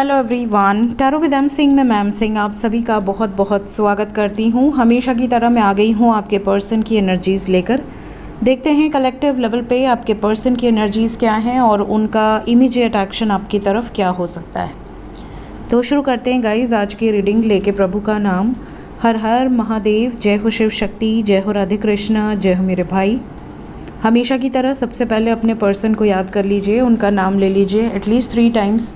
Hello everyone, tarot with M Singh में ma'am Singh आप सभी का बहुत बहुत स्वागत करती हूँ। हमेशा की तरह मैं आ गई हूँ आपके पर्सन की एनर्जीज़ लेकर। देखते हैं कलेक्टिव लेवल पे आपके पर्सन की एनर्जीज़ क्या हैं और उनका इमीडिएट एक्शन आपकी तरफ क्या हो सकता है। तो शुरू करते हैं गाइज आज की रीडिंग लेके प्रभु का नाम। हर हर महादेव, जय हो शिव शक्ति, जय हो राधे कृष्ण, जय हो मेरे भाई। हमेशा की तरह सबसे पहले अपने पर्सन को याद कर लीजिए, उनका नाम ले लीजिए एटलीस्ट 3 टाइम्स,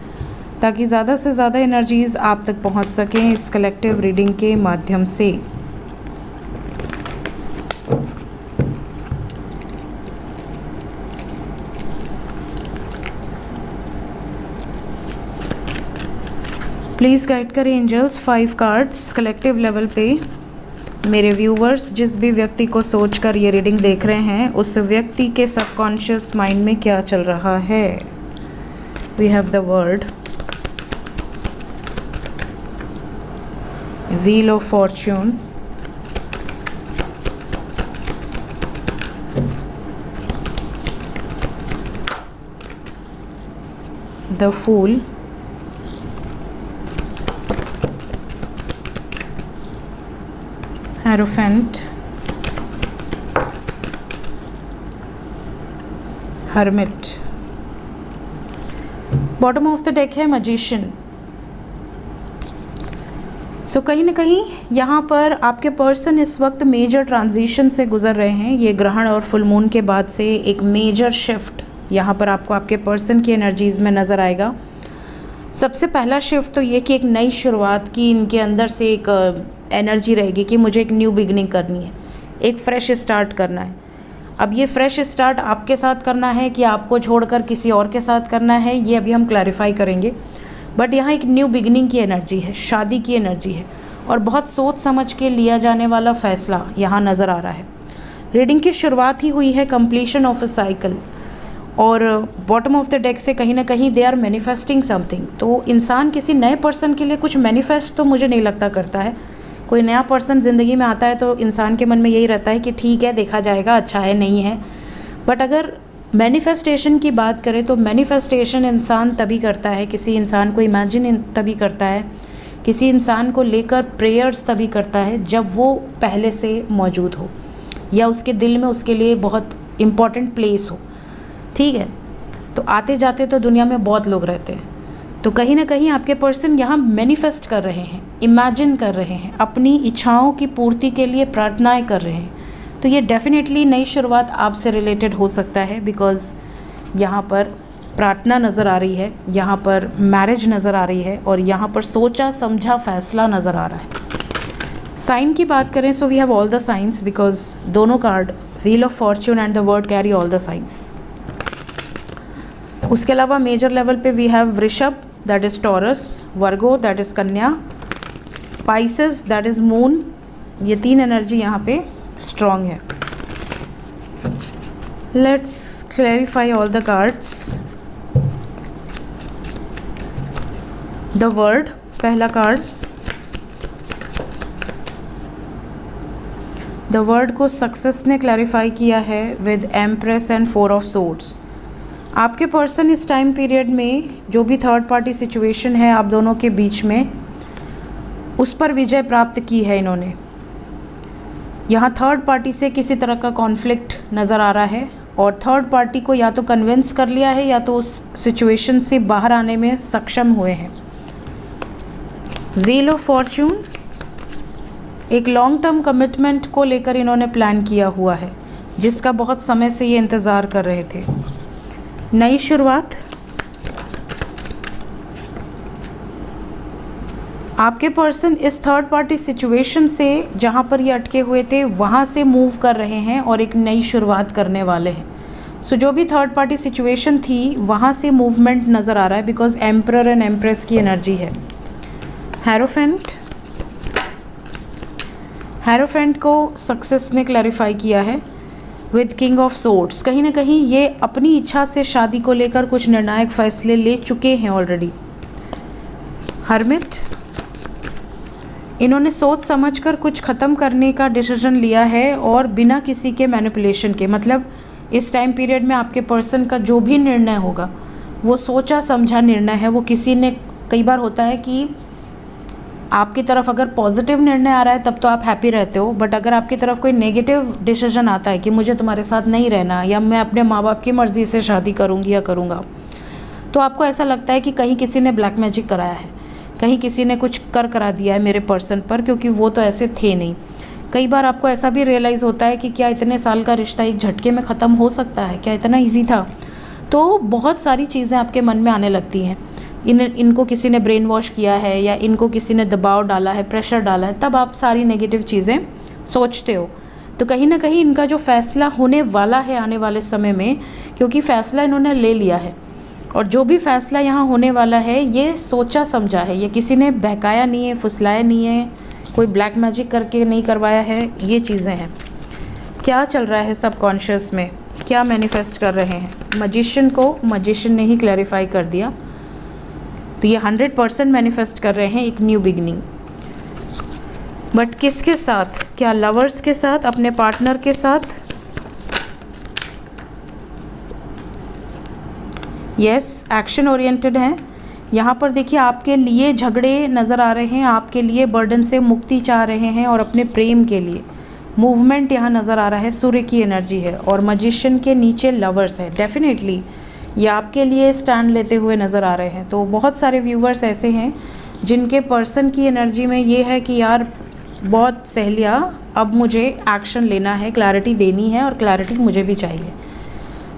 ताकि ज़्यादा से ज़्यादा एनर्जीज़ आप तक पहुंच सकें इस कलेक्टिव रीडिंग के माध्यम से। प्लीज़ गाइड करें एंजल्स 5 कार्ड्स कलेक्टिव लेवल पे। मेरे व्यूवर्स, जिस भी व्यक्ति को सोचकर ये रीडिंग देख रहे हैं उस व्यक्ति के सबकॉन्शियस माइंड में क्या चल रहा है। We have the word Wheel of Fortune, the Fool, Hierophant, Hermit। Bottom of the deck है Magician। सो कहीं ना कहीं यहाँ पर आपके पर्सन इस वक्त मेजर ट्रांजिशन से गुजर रहे हैं। ये ग्रहण और फुल मून के बाद से एक मेजर शिफ्ट यहाँ पर आपको आपके पर्सन की एनर्जीज़ में नज़र आएगा। सबसे पहला शिफ्ट तो ये कि एक नई शुरुआत की इनके अंदर से एक एनर्जी रहेगी कि मुझे एक न्यू बिगनिंग करनी है, एक फ्रेश स्टार्ट करना है। अब ये फ्रेश स्टार्ट आपके साथ करना है कि आपको छोड़कर किसी और के साथ करना है, ये अभी हम क्लैरिफाई करेंगे। बट यहाँ एक न्यू बिगनिंग की एनर्जी है, शादी की एनर्जी है और बहुत सोच समझ के लिया जाने वाला फैसला यहाँ नज़र आ रहा है। रीडिंग की शुरुआत ही हुई है कंप्लीशन ऑफ अ साइकिल और बॉटम ऑफ द डेक से कहीं ना कहीं दे आर मैनिफेस्टिंग समथिंग। तो इंसान किसी नए पर्सन के लिए कुछ मैनिफेस्ट तो मुझे नहीं लगता करता है। कोई नया पर्सन ज़िंदगी में आता है तो इंसान के मन में यही रहता है कि ठीक है, देखा जाएगा, अच्छा है नहीं है। बट अगर मैनिफेस्टेशन की बात करें तो मैनिफेस्टेशन इंसान तभी करता है, किसी इंसान को इमेजिन तभी करता है, किसी इंसान को लेकर प्रेयर्स तभी करता है जब वो पहले से मौजूद हो या उसके दिल में उसके लिए बहुत इम्पॉर्टेंट प्लेस हो। ठीक है, तो आते जाते तो दुनिया में बहुत लोग रहते हैं। तो कहीं ना कहीं आपके पर्सन यहाँ मैनिफेस्ट कर रहे हैं, इमेजिन कर रहे हैं, अपनी इच्छाओं की पूर्ति के लिए प्रार्थनाएं कर रहे हैं। तो ये डेफिनेटली नई शुरुआत आपसे रिलेटेड हो सकता है, बिकॉज़ यहाँ पर प्रार्थना नज़र आ रही है, यहाँ पर मैरिज नज़र आ रही है और यहाँ पर सोचा समझा फैसला नज़र आ रहा है। साइन की बात करें so we have all the signs, because दोनों card wheel of fortune and the world carry all the signs. उसके अलावा मेजर लेवल पे we have Vrishabh that is Taurus, Virgo that is Kanya, Pisces that is moon. ये 3 energy यहाँ पे strong है। Let's clarify all the cards. The world पहला card, the world को success ने क्लैरिफाई किया है with empress and 4 of swords. आपके पर्सन इस टाइम पीरियड में जो भी थर्ड पार्टी सिचुएशन है आप दोनों के बीच में, उस पर विजय प्राप्त की है इन्होंने। यहाँ थर्ड पार्टी से किसी तरह का कॉन्फ्लिक्ट नज़र आ रहा है और थर्ड पार्टी को या तो कन्विंस कर लिया है या तो उस सिचुएशन से बाहर आने में सक्षम हुए हैं। व्हील ऑफ फॉर्च्यून, एक लॉन्ग टर्म कमिटमेंट को लेकर इन्होंने प्लान किया हुआ है जिसका बहुत समय से ये इंतज़ार कर रहे थे। नई शुरुआत, आपके पर्सन इस थर्ड पार्टी सिचुएशन से जहाँ पर ये अटके हुए थे वहाँ से मूव कर रहे हैं और एक नई शुरुआत करने वाले हैं। सो जो भी थर्ड पार्टी सिचुएशन थी वहाँ से मूवमेंट नज़र आ रहा है, बिकॉज एम्परर एंड एम्प्रेस की एनर्जी है। हैरोफेंट, हैरोफेंट को सक्सेस ने क्लैरिफाई किया है विद किंग ऑफ सोर्ड्स। कहीं ना कहीं ये अपनी इच्छा से शादी को लेकर कुछ निर्णायक फैसले ले चुके हैं ऑलरेडी। हर्मिट, इन्होंने सोच समझकर कुछ ख़त्म करने का डिसीजन लिया है और बिना किसी के मैनिपुलेशन के, मतलब इस टाइम पीरियड में आपके पर्सन का जो भी निर्णय होगा वो सोचा समझा निर्णय है, वो किसी ने कई बार होता है कि आपकी तरफ अगर पॉजिटिव निर्णय आ रहा है तब तो आप हैप्पी रहते हो, बट अगर आपकी तरफ कोई नेगेटिव डिसीजन आता है कि मुझे तुम्हारे साथ नहीं रहना या मैं अपने माँ बाप की मर्ज़ी से शादी करूँगी या करूँगा, तो आपको ऐसा लगता है कि कहीं किसी ने ब्लैक मैजिक कराया है, कहीं किसी ने कुछ करा दिया है मेरे पर्सन पर, क्योंकि वो तो ऐसे थे नहीं। कई बार आपको ऐसा भी रियलाइज़ होता है कि क्या इतने साल का रिश्ता एक झटके में ख़त्म हो सकता है, क्या इतना ईजी था। तो बहुत सारी चीज़ें आपके मन में आने लगती हैं। इनको किसी ने ब्रेन वॉश किया है या इनको किसी ने दबाव डाला है, प्रेशर डाला है, तब आप सारी नेगेटिव चीज़ें सोचते हो। तो कहीं ना कहीं इनका जो फ़ैसला होने वाला है आने वाले समय में, क्योंकि फ़ैसला इन्होंने ले लिया है, और जो भी फ़ैसला यहाँ होने वाला है ये सोचा समझा है, ये किसी ने बहकाया नहीं है, फुसलाया नहीं है, कोई ब्लैक मैजिक करके नहीं करवाया है। ये चीज़ें हैं। क्या चल रहा है सबकॉन्शियस में, क्या मैनिफेस्ट कर रहे हैं। मैजिशियन को मैजिशियन ने ही क्लैरिफाई कर दिया, तो ये 100% मैनिफेस्ट कर रहे हैं एक न्यू बिगनिंग। बट किसके साथ, क्या लवर्स के साथ, अपने पार्टनर के साथ। यस, एक्शन ओरिएंटेड हैं। यहाँ पर देखिए आपके लिए झगड़े नज़र आ रहे हैं, आपके लिए बर्डन से मुक्ति चाह रहे हैं, और अपने प्रेम के लिए मूवमेंट यहाँ नज़र आ रहा है। सूर्य की एनर्जी है और मैजिशियन के नीचे लवर्स है। डेफिनेटली ये आपके लिए स्टैंड लेते हुए नज़र आ रहे हैं। तो बहुत सारे व्यूवर्स ऐसे हैं जिनके पर्सन की एनर्जी में ये है कि यार बहुत सहेलिया, अब मुझे एक्शन लेना है, क्लैरिटी देनी है, और क्लैरिटी मुझे भी चाहिए।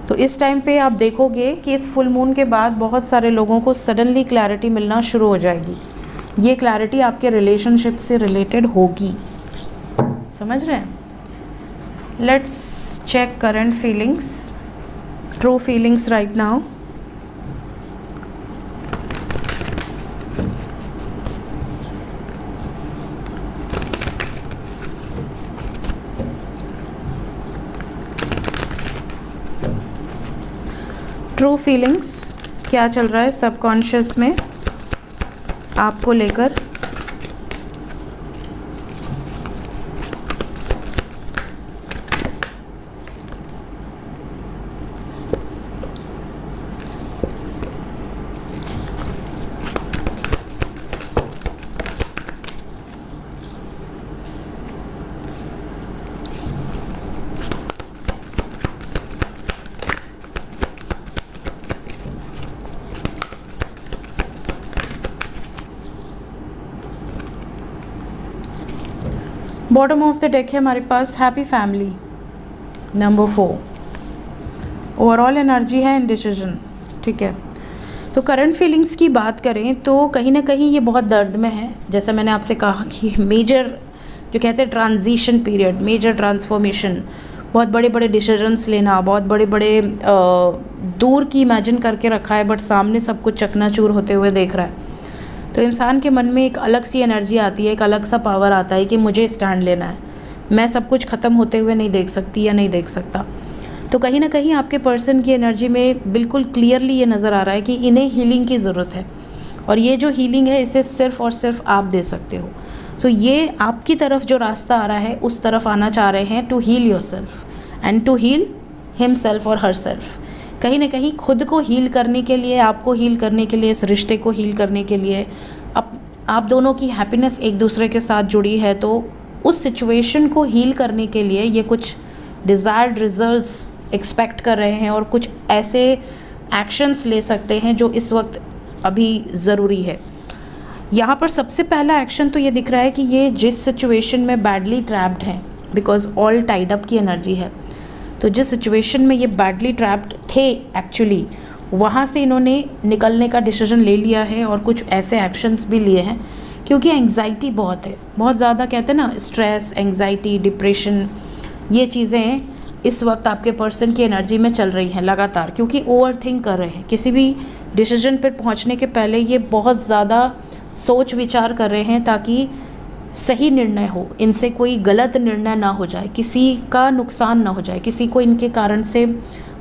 तो इस टाइम पे आप देखोगे कि इस फुल मून के बाद बहुत सारे लोगों को सडनली क्लैरिटी मिलना शुरू हो जाएगी। ये क्लैरिटी आपके रिलेशनशिप से रिलेटेड होगी, समझ रहे हैं। Let's check current feelings, true feelings right now. True feelings क्या चल रहा है सबकॉन्शियस में आपको लेकर। बॉटम ऑफ द डेक है हमारे पास happy family, number 4। Overall energy है इंडिसीजन, ठीक है। तो करंट फीलिंग्स की बात करें तो कहीं ना कहीं ये बहुत दर्द में है। जैसा मैंने आपसे कहा कि मेजर जो कहते हैं ट्रांजिशन पीरियड, मेजर ट्रांसफॉर्मेशन, बहुत बड़े बड़े डिसीजंस लेना, बहुत बड़े बड़े दूर की इमेजिन करके रखा है बट सामने सब कुछ चकनाचूर होते हुए देख रहा है। तो इंसान के मन में एक अलग सी एनर्जी आती है, एक अलग सा पावर आता है कि मुझे स्टैंड लेना है, मैं सब कुछ ख़त्म होते हुए नहीं देख सकती या नहीं देख सकता। तो कहीं ना कहीं आपके पर्सन की एनर्जी में बिल्कुल क्लियरली ये नज़र आ रहा है कि इन्हें हीलिंग की ज़रूरत है, और ये जो हीलिंग है इसे सिर्फ़ और सिर्फ आप दे सकते हो। सो ये आपकी तरफ जो रास्ता आ रहा है उस तरफ आना चाह रहे हैं, to heal yourself and to heal himself और हर सेल्फ। कहीं ना कहीं खुद को हील करने के लिए, आपको हील करने के लिए, इस रिश्ते को हील करने के लिए, आप दोनों की हैप्पीनेस एक दूसरे के साथ जुड़ी है, तो उस सिचुएशन को हील करने के लिए ये कुछ डिज़ायर्ड रिजल्ट्स एक्सपेक्ट कर रहे हैं और कुछ ऐसे एक्शंस ले सकते हैं जो इस वक्त अभी ज़रूरी है। यहाँ पर सबसे पहला एक्शन तो ये दिख रहा है कि ये जिस सिचुएशन में बैडली ट्रैप्ड हैं, बिकॉज ऑल टाइड अप की एनर्जी है, तो जिस सिचुएशन में ये बैडली ट्रैप्ड थे एक्चुअली, वहाँ से इन्होंने निकलने का डिसीजन ले लिया है और कुछ ऐसे एक्शंस भी लिए हैं, क्योंकि एंग्जाइटी बहुत है, बहुत ज़्यादा कहते हैं ना, स्ट्रेस, एंग्जाइटी, डिप्रेशन, ये चीज़ें इस वक्त आपके पर्सन की एनर्जी में चल रही हैं लगातार, क्योंकि ओवर थिंक कर रहे हैं। किसी भी डिसीजन पर पहुँचने के पहले ये बहुत ज़्यादा सोच विचार कर रहे हैं ताकि सही निर्णय हो, इनसे कोई गलत निर्णय ना हो जाए, किसी का नुकसान ना हो जाए, किसी को इनके कारण से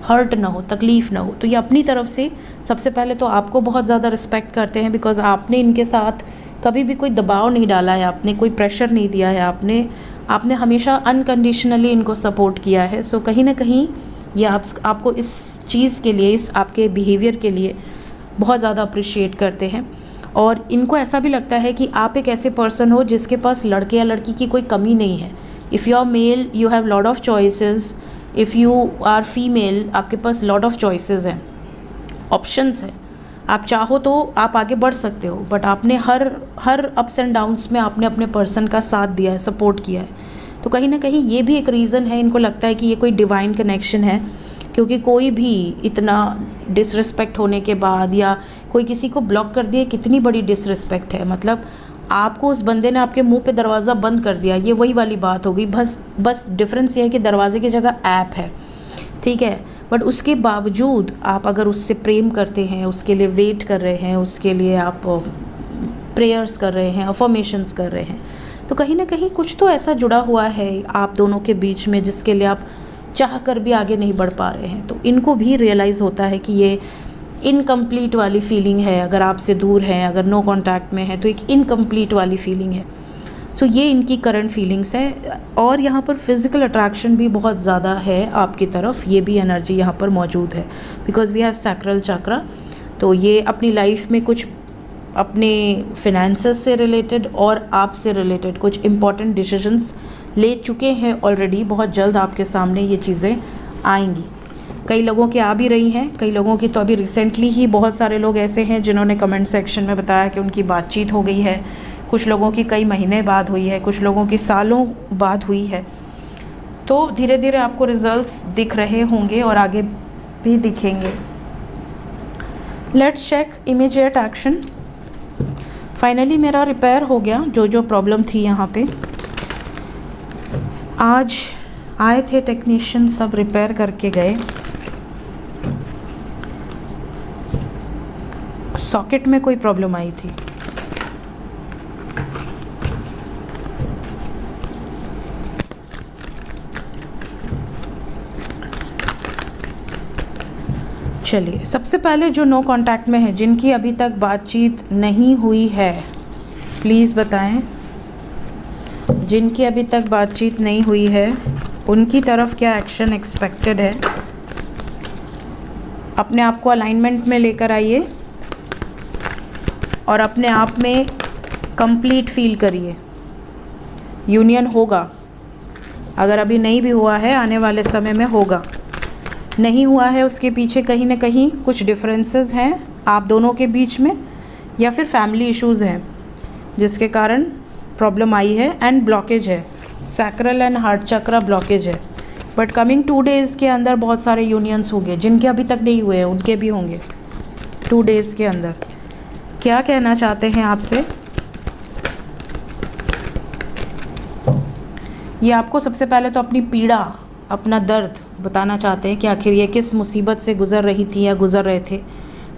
हर्ट ना हो, तकलीफ़ ना हो। तो ये अपनी तरफ से सबसे पहले तो आपको बहुत ज़्यादा रिस्पेक्ट करते हैं, बिकॉज़ आपने इनके साथ कभी भी कोई दबाव नहीं डाला है, आपने कोई प्रेशर नहीं दिया है, आपने हमेशा अनकंडीशनली इनको सपोर्ट किया है। सो कहीं ना कहीं ये आपको इस चीज़ के लिए, इस आपके बिहेवियर के लिए बहुत ज़्यादा अप्रिशिएट करते हैं। और इनको ऐसा भी लगता है कि आप एक ऐसे पर्सन हो जिसके पास लड़के या लड़की की कोई कमी नहीं है। If you are male you have lot of choices, if you are female आपके पास लॉट ऑफ चॉइसेस हैं, ऑप्शंस हैं। आप चाहो तो आप आगे बढ़ सकते हो, बट आपने हर अप्स एंड डाउन्स में आपने अपने पर्सन का साथ दिया है, सपोर्ट किया है। तो कहीं ना कहीं ये भी एक रीज़न है, इनको लगता है कि ये कोई डिवाइन कनेक्शन है, क्योंकि कोई भी इतना डिसरिस्पेक्ट होने के बाद या कोई किसी को ब्लॉक कर दिए, कितनी बड़ी डिसरिस्पेक्ट है। मतलब आपको उस बंदे ने आपके मुंह पे दरवाज़ा बंद कर दिया, ये वही वाली बात हो गई। बस डिफरेंस ये है कि दरवाजे की जगह ऐप है, ठीक है। बट उसके बावजूद आप अगर उससे प्रेम करते हैं, उसके लिए वेट कर रहे हैं, उसके लिए आप प्रेयर्स कर रहे हैं, अफर्मेशंस कर रहे हैं, तो कहीं ना कहीं कुछ तो ऐसा जुड़ा हुआ है आप दोनों के बीच में जिसके लिए आप चाह कर भी आगे नहीं बढ़ पा रहे हैं। तो इनको भी रियलाइज़ होता है कि ये इनकम्प्लीट वाली फीलिंग है। अगर आपसे दूर हैं, अगर नो कांटेक्ट में है, तो एक इनकम्प्लीट वाली फीलिंग है। सो ये इनकी करंट फीलिंग्स है। और यहाँ पर फिज़िकल अट्रैक्शन भी बहुत ज़्यादा है आपकी तरफ, ये भी एनर्जी यहाँ पर मौजूद है, बिकॉज वी हैव सैक्रल चक्रा। तो ये अपनी लाइफ में कुछ अपने फिनेंसेस से रिलेटेड और आपसे रिलेटेड कुछ इम्पॉर्टेंट डिसीजंस ले चुके हैं ऑलरेडी। बहुत जल्द आपके सामने ये चीज़ें आएंगी। कई लोगों की आ भी रही हैं, कई लोगों की तो अभी रिसेंटली ही बहुत सारे लोग ऐसे हैं जिन्होंने कमेंट सेक्शन में बताया कि उनकी बातचीत हो गई है। कुछ लोगों की कई महीने बाद हुई है, कुछ लोगों की सालों बाद हुई है। तो धीरे धीरे आपको रिजल्ट्स दिख रहे होंगे और आगे भी दिखेंगे। Let's check immediate action. Finally मेरा रिपेयर हो गया, जो प्रॉब्लम थी यहाँ पे। आज आए थे टेक्नीशियन, सब रिपेयर करके गए। सॉकेट में कोई प्रॉब्लम आई थी। चलिए, सबसे पहले जो नो कांटेक्ट में है, जिनकी अभी तक बातचीत नहीं हुई है, प्लीज़ बताएं। जिनकी अभी तक बातचीत नहीं हुई है उनकी तरफ क्या एक्शन एक्सपेक्टेड है। अपने आप को अलाइनमेंट में लेकर आइए और अपने आप में कंप्लीट फील करिए। यूनियन होगा, अगर अभी नहीं भी हुआ है आने वाले समय में होगा। नहीं हुआ है उसके पीछे कहीं ना कहीं कुछ डिफरेंसेस हैं आप दोनों के बीच में, या फिर फैमिली इश्यूज़ हैं जिसके कारण प्रॉब्लम आई है एंड ब्लॉकेज है। Sacral and heart chakra blockage है। बट कमिंग 2 डेज़ के अंदर बहुत सारे यूनियंस होंगे। जिनके अभी तक नहीं हुए हैं उनके भी होंगे 2 डेज़ के अंदर। क्या कहना चाहते हैं आपसे ये? आपको सबसे पहले तो अपनी पीड़ा, अपना दर्द बताना चाहते हैं कि आखिर ये किस मुसीबत से गुज़र रही थी या गुज़र रहे थे,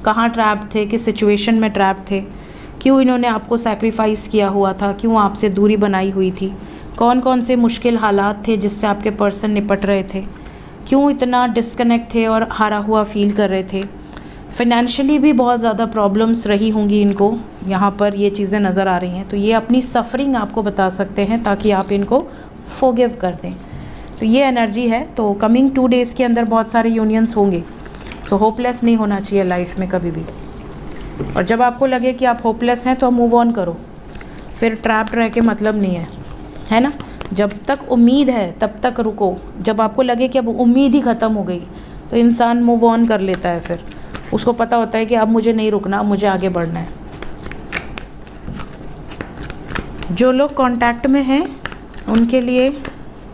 कहाँ ट्रैप थे, किस सिचुएशन में ट्रैप थे, क्यों इन्होंने आपको सैक्रिफाइस किया हुआ था, क्यों आपसे दूरी बनाई हुई थी, कौन कौन से मुश्किल हालात थे जिससे आपके पर्सन निपट रहे थे, क्यों इतना डिस्कनेक्ट थे और हारा हुआ फील कर रहे थे। फाइनेंशियली भी बहुत ज़्यादा प्रॉब्लम्स रही होंगी इनको, यहाँ पर ये चीज़ें नज़र आ रही हैं। तो ये अपनी सफरिंग आपको बता सकते हैं ताकि आप इनको फॉरगिव कर दें। तो ये एनर्जी है। तो कमिंग 2 डेज़ के अंदर बहुत सारे यूनियंस होंगे। सो होपलेस नहीं होना चाहिए लाइफ में कभी भी। और जब आपको लगे कि आप होपलेस हैं तो आप मूव ऑन करो, फिर ट्रैप्ड रह के मतलब नहीं है ना। जब तक उम्मीद है तब तक रुको। जब आपको लगे कि अब उम्मीद ही ख़त्म हो गई तो इंसान मूव ऑन कर लेता है। फिर उसको पता होता है कि अब मुझे नहीं रुकना, अब मुझे आगे बढ़ना है। जो लोग कांटेक्ट में हैं उनके लिए,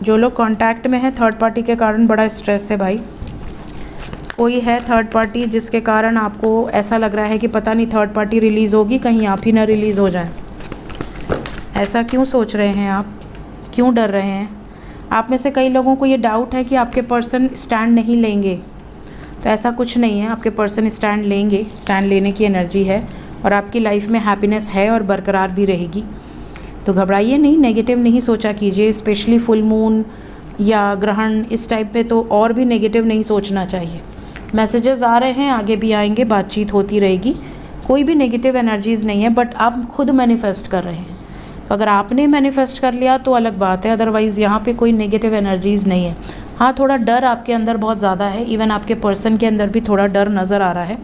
जो लोग कांटेक्ट में हैं, थर्ड पार्टी के कारण बड़ा स्ट्रेस है भाई। कोई है थर्ड पार्टी जिसके कारण आपको ऐसा लग रहा है कि पता नहीं थर्ड पार्टी रिलीज़ होगी, कहीं आप ही ना रिलीज़ हो जाए। ऐसा क्यों सोच रहे हैं आप, क्यों डर रहे हैं? आप में से कई लोगों को ये डाउट है कि आपके पर्सन स्टैंड नहीं लेंगे। तो ऐसा कुछ नहीं है, आपके पर्सन स्टैंड लेंगे। स्टैंड लेने की एनर्जी है और आपकी लाइफ में हैप्पीनेस है और बरकरार भी रहेगी। तो घबराइए नहीं, नेगेटिव नहीं सोचा कीजिए। स्पेशली फुल मून या ग्रहण इस टाइप पे तो और भी नेगेटिव नहीं सोचना चाहिए। मैसेजेस आ रहे हैं, आगे भी आएंगे, बातचीत होती रहेगी, कोई भी नेगेटिव एनर्जीज़ नहीं है। बट आप खुद मैनिफेस्ट कर रहे हैं। तो अगर आपने मैनिफेस्ट कर लिया तो अलग बात है, अदरवाइज़ यहाँ पे कोई नेगेटिव एनर्जीज़ नहीं है। हाँ, थोड़ा डर आपके अंदर बहुत ज़्यादा है, इवन आपके पर्सन के अंदर भी थोड़ा डर नज़र आ रहा है।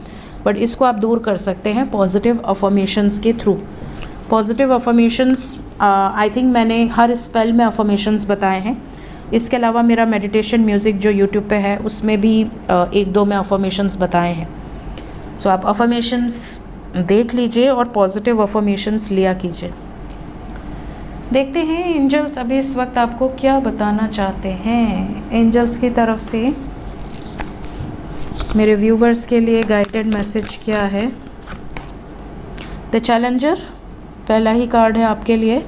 बट इसको आप दूर कर सकते हैं पॉजिटिव अफर्मेशंस के through. Positive affirmations I think मैंने हर स्पेल में अफर्मेशंस बताए हैं। इसके अलावा मेरा मेडिटेशन म्यूज़िक जो यूट्यूब पे है उसमें भी एक दो में अफर्मेशंस बताए हैं। सो आप अफर्मेशंस देख लीजिए और पॉजिटिव अफर्मेशंस लिया कीजिए। देखते हैं एंजल्स अभी इस वक्त आपको क्या बताना चाहते हैं। एंजल्स की तरफ से मेरे व्यूवर्स के लिए गाइडेड मैसेज क्या है। द चैलेंजर पहला ही कार्ड है आपके लिए।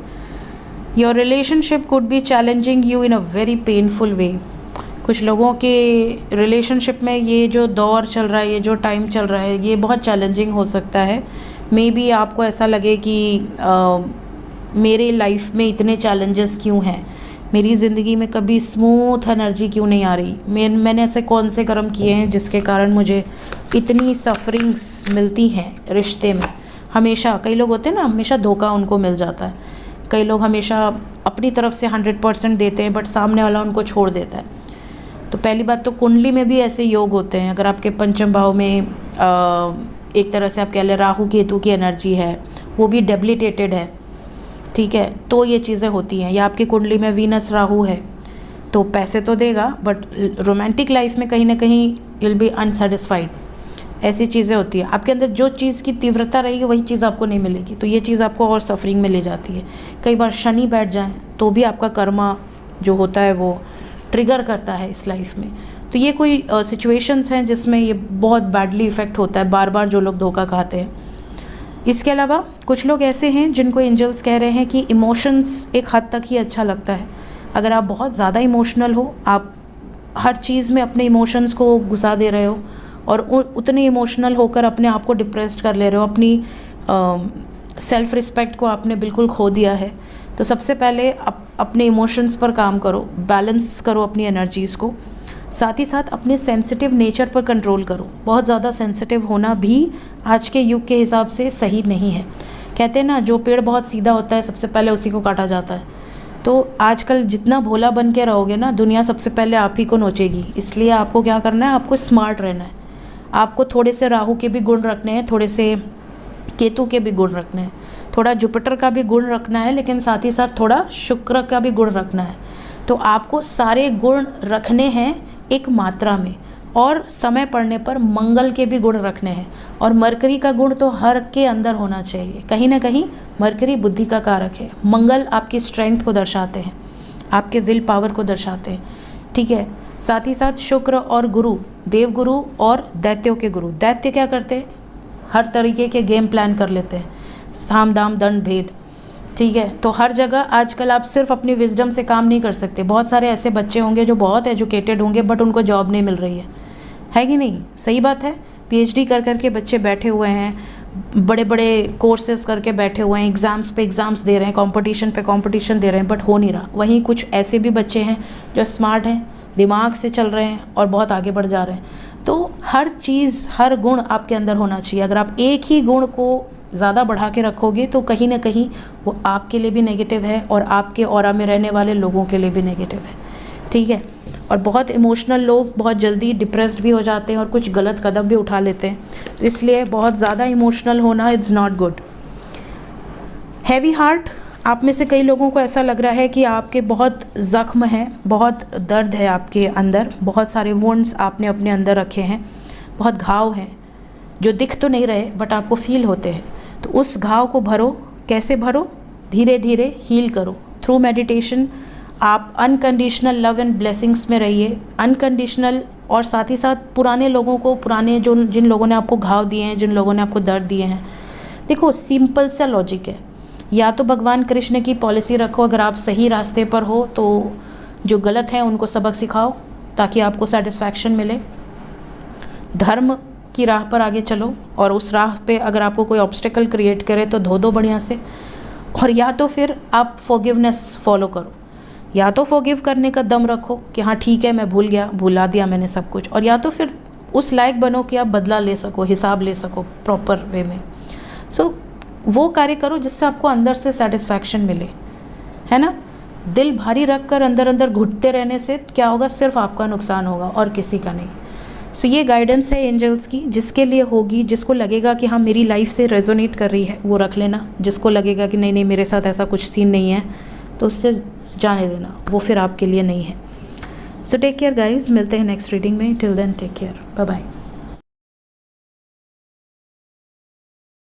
Your relationship could be challenging you in a very painful way. कुछ लोगों के रिलेशनशिप में ये जो दौर चल रहा है, ये जो टाइम चल रहा है, ये बहुत चैलेंजिंग हो सकता है। मे बी आपको ऐसा लगे कि मेरे लाइफ में इतने चैलेंजेस क्यों हैं, मेरी ज़िंदगी में कभी स्मूथ एनर्जी क्यों नहीं आ रही, मैंने ऐसे कौन से कर्म किए हैं जिसके कारण मुझे इतनी सफरिंग्स मिलती हैं रिश्ते में। हमेशा कई लोग होते हैं ना, हमेशा धोखा उनको मिल जाता है। कई लोग हमेशा अपनी तरफ से 100% देते हैं बट सामने वाला उनको छोड़ देता है। तो पहली बात तो कुंडली में भी ऐसे योग होते हैं। अगर आपके पंचम भाव में एक तरह से आप कह लें राहु केतु की एनर्जी है, वो भी डेबिलिटेटेड है, ठीक है, तो ये चीज़ें होती हैं। या आपकी कुंडली में वीनस राहु है तो पैसे तो देगा बट रोमांटिक लाइफ में कहीं ना कहीं यू विल बी अनसेटिस्फाइड। ऐसी चीज़ें होती हैं। आपके अंदर जो चीज़ की तीव्रता रहेगी वही चीज़ आपको नहीं मिलेगी, तो ये चीज़ आपको और सफरिंग में ले जाती है। कई बार शनि बैठ जाए तो भी आपका कर्मा जो होता है वो ट्रिगर करता है इस लाइफ में। तो ये कोई सिचुएशंस हैं जिसमें ये बहुत बैडली इफ़ेक्ट होता है, बार बार जो लोग धोखा खाते हैं। इसके अलावा कुछ लोग ऐसे हैं जिनको एंजल्स कह रहे हैं कि इमोशंस एक हद तक ही अच्छा लगता है। अगर आप बहुत ज़्यादा इमोशनल हो, आप हर चीज़ में अपने इमोशंस को घुसा दे रहे हो और उतने इमोशनल होकर अपने आप को डिप्रेस्ड कर ले रहे हो, अपनी सेल्फ रिस्पेक्ट को आपने बिल्कुल खो दिया है, तो सबसे पहले अपने इमोशंस पर काम करो, बैलेंस करो अपनी एनर्जीज़ को। साथ ही साथ अपने सेंसिटिव नेचर पर कंट्रोल करो। बहुत ज़्यादा सेंसिटिव होना भी आज के युग के हिसाब से सही नहीं है। कहते हैं ना, जो पेड़ बहुत सीधा होता है सबसे पहले उसी को काटा जाता है। तो आजकल जितना भोला बन के रहोगे ना, दुनिया सबसे पहले आप ही को नोचेगी। इसलिए आपको क्या करना है, आपको स्मार्ट रहना है। आपको थोड़े से राहु के भी गुण रखने हैं, थोड़े से केतु के भी गुण रखने हैं, थोड़ा जुपिटर का भी गुण रखना है, लेकिन साथ ही साथ थोड़ा शुक्र का भी गुण रखना है। तो आपको सारे गुण रखने हैं एक मात्रा में, और समय पड़ने पर मंगल के भी गुण रखने हैं। और मरकरी का गुण तो हर के अंदर होना चाहिए। कहीं ना कहीं मरकरी बुद्धि का कारक है, मंगल आपकी स्ट्रेंथ को दर्शाते हैं, आपके विल पावर को दर्शाते हैं, ठीक है। साथ ही साथ शुक्र और गुरु, देव गुरु और दैत्यों के गुरु। दैत्य क्या करते हैं, हर तरीके के गेम प्लान कर लेते हैं, साम दाम दंड भेद, ठीक है। तो हर जगह आजकल आप सिर्फ अपनी विजडम से काम नहीं कर सकते। बहुत सारे ऐसे बच्चे होंगे जो बहुत एजुकेटेड होंगे बट उनको जॉब नहीं मिल रही है कि नहीं? सही बात है। पीएचडी कर करके बच्चे बैठे हुए हैं, बड़े बड़े कोर्सेज करके बैठे हुए हैं, एग्ज़ाम्स पे एग्ज़ाम्स दे रहे हैं, कंपटीशन पे कंपटीशन दे रहे हैं, बट हो नहीं रहा। वहीं कुछ ऐसे भी बच्चे हैं जो स्मार्ट हैं, दिमाग से चल रहे हैं और बहुत आगे बढ़ जा रहे हैं। तो हर चीज़, हर गुण आपके अंदर होना चाहिए। अगर आप एक ही गुण को ज़्यादा बढ़ा के रखोगे तो कहीं ना कहीं वो आपके लिए भी नेगेटिव है और आपके ऑरा में रहने वाले लोगों के लिए भी नेगेटिव है, ठीक है। और बहुत इमोशनल लोग बहुत जल्दी डिप्रेस्ड भी हो जाते हैं और कुछ गलत कदम भी उठा लेते हैं। तो इसलिए बहुत ज़्यादा इमोशनल होना is not good. Heavy heart, आप में से कई लोगों को ऐसा लग रहा है कि आपके बहुत ज़ख्म हैं, बहुत दर्द है आपके अंदर, बहुत सारे वुंड्स आपने अपने अंदर रखे हैं, बहुत घाव हैं जो दिख तो नहीं रहे बट आपको फील होते हैं। तो उस घाव को भरो। कैसे भरो? धीरे धीरे हील करो थ्रू मेडिटेशन। आप अनकंडीशनल लव एंड ब्लेसिंग्स में रहिए, अनकंडीशनल। और साथ ही साथ पुराने लोगों को, पुराने जिन लोगों ने आपको घाव दिए हैं, जिन लोगों ने आपको दर्द दिए हैं, देखो सिंपल सा लॉजिक है। या तो भगवान कृष्ण की पॉलिसी रखो, अगर आप सही रास्ते पर हो तो जो गलत है उनको सबक सिखाओ ताकि आपको सेटिस्फैक्शन मिले। धर्म की राह पर आगे चलो, और उस राह पे अगर आपको कोई ऑब्स्टिकल क्रिएट करे तो धो दो बढ़िया से। और या तो फिर आप फॉरगिवनेस फॉलो करो, या तो फॉरगिव करने का दम रखो कि हाँ ठीक है, मैं भूल गया, भुला दिया मैंने सब कुछ। और या तो फिर उस लायक बनो कि आप बदला ले सको, हिसाब ले सको प्रॉपर वे में। सो वो कार्य करो जिससे आपको अंदर से सेटिस्फैक्शन मिले, है ना। दिल भारी रख कर अंदर अंदर घुटते रहने से क्या होगा, सिर्फ आपका नुकसान होगा और किसी का नहीं। सो ये गाइडेंस है एंजल्स की, जिसके लिए होगी, जिसको लगेगा कि हाँ मेरी लाइफ से रेजोनेट कर रही है वो रख लेना, जिसको लगेगा कि नहीं नहीं मेरे साथ ऐसा कुछ सीन नहीं है तो उससे जाने देना, वो फिर आपके लिए नहीं है। सो टेक केयर गाइज, मिलते हैं नेक्स्ट रीडिंग में। Till then take care, bye bye.